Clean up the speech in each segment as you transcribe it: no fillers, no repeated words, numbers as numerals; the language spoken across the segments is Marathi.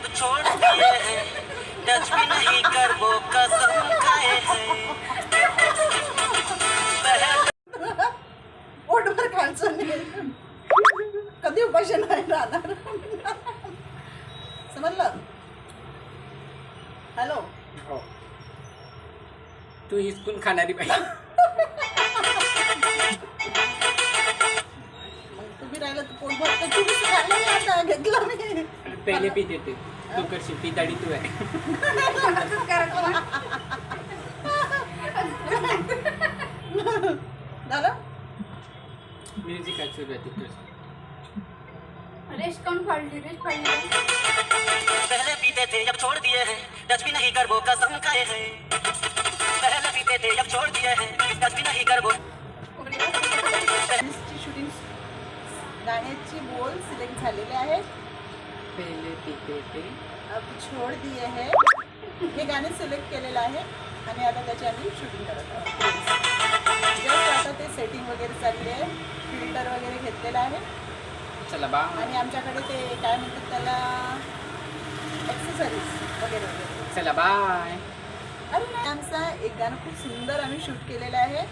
अब छोड़ दिए हैं, टच भी नहीं कर वो कसम खाए हैं। पोटभर खायचं नाही, कधी उपाशी नाही राहणार. समजलं? हॅलो, हो, तू हिसकून खाणारी पाहिजे. मग तुम्ही राहिलं तर पोटभर तर तुम्ही खाल्लं नाही, आता घेतलं मी. पहिले पीत येते तू करशील, पिताडी तू आहे. झालं? म्युझिक आहे सुरुवाती. रेस्ट कौन फाड़ी पहले पीते थे अब छोड़ दिए हैं, टच भी नहीं कर वो कसम खाए हैं. पहले पीते थे अब छोड़ दिए हैं, टच भी नहीं कर वो. शूटिंग गाण्याची बोल सिलेक्ट झालेले आहेत. पहिले पीते थे अब छोड दिए है, हे गाणे सिलेक्ट केलेलं आहे आणि आता त्याची आम्ही शूटिंग करत आहोत. जस्ट आता ते सेटिंग वगैरे चालली आहे, फिल्टर वगैरे घेतलेलं आहे चला बा. आणि आमच्याकडे ते काय म्हणतात त्याला, एक्सेसरीज वगैरे वगैरे. चला बाय. अरे नाही, आमचा एक गाणं खूप सुंदर आम्ही शूट केलेलं आहे,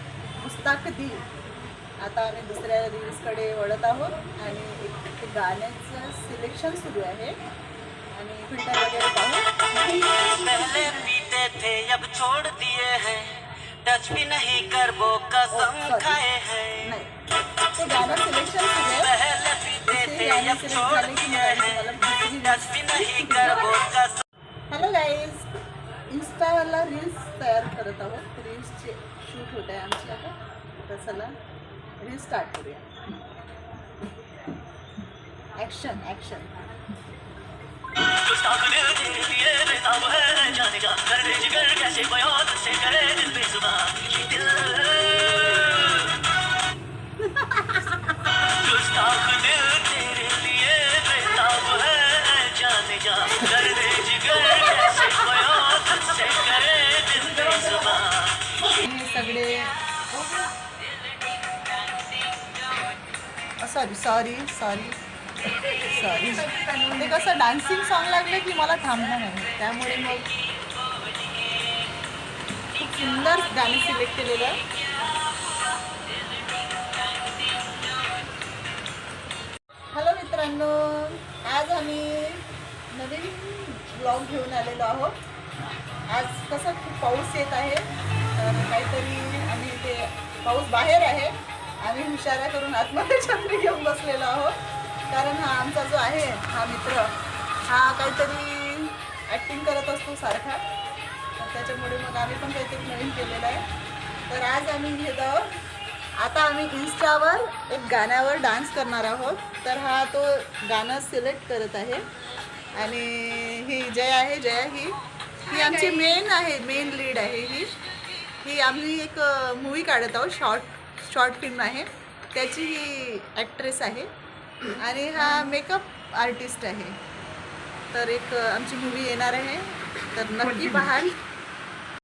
मुस्ताक दिल. आता आम्ही दुसऱ्या रील्सकडे वळत आहोत आणि एक गाण्याचं सिलेक्शन सुरू आहे आणि फिल्टर वगैरे पाहू. पहले पीते थे अब छोड़ दिए हैं, टच भी नहीं कर वो कसम खाए हैं. नाही, ते गाणं सिलेक्शन सुरू आहे. पहले पीते थे अब छोड़ दिए हैं, टच भी नहीं कर वो कसम. हॅलो गाईज, इन्स्टाला रील्स तयार करत आहोत. रील्सचे शूट होत आहे आमची आता. तर चला रील्स स्टार्ट करूया. Action action. गुस्ताख दिल तेरे लिए बेताब है, जाने जा कर दे जिगर कैसे बयां तुझसे करे दिल बेजुबान ये दिल. गुस्ताख दिल तेरे लिए बेताब है, जाने जा कर दे जिगर कैसे बयां तुझसे करे दिल बेजुबान. हे सगळे सॉरी ते कसं डान्सिंग सॉन्ग लागलं की मला थांबणं नाही, त्यामुळे मग खूप सुंदर गाणी सिलेक्ट केलेलं आहे. हॅलो मित्रांनो, आज आम्ही नवीन ब्लॉग घेऊन आलेलो आहोत. आज कसं खूप पाऊस येत आहे, तर काहीतरी आम्ही ते पाऊस बाहेर आहे, आम्ही हुशारा करून आतमध्ये छत्री घेऊन बसलेलो आहोत. कारण हा आमचा जो आहे हा मित्र, हा काहीतरी ॲक्टिंग करत असतो सारखा, तर त्याच्यामुळे मग आम्ही पण काहीतरी नवीन केलेलं आहे. तर आज आम्ही आता आम्ही इन्स्टावर एक गाण्यावर डान्स करणार आहोत. तर हा तो गाणं सिलेक्ट करत आहे आणि ही जया आहे. जया ही आमची मेन लीड आहे. ही आम्ही एक मूवी काढत आहोत, शॉर्ट फिल्म आहे, त्याची ही ॲक्ट्रेस आहे आणि हा मेकअप आर्टिस्ट आहे. तर एक आमची मूवी येणार आहे, तर नक्की पाहाल.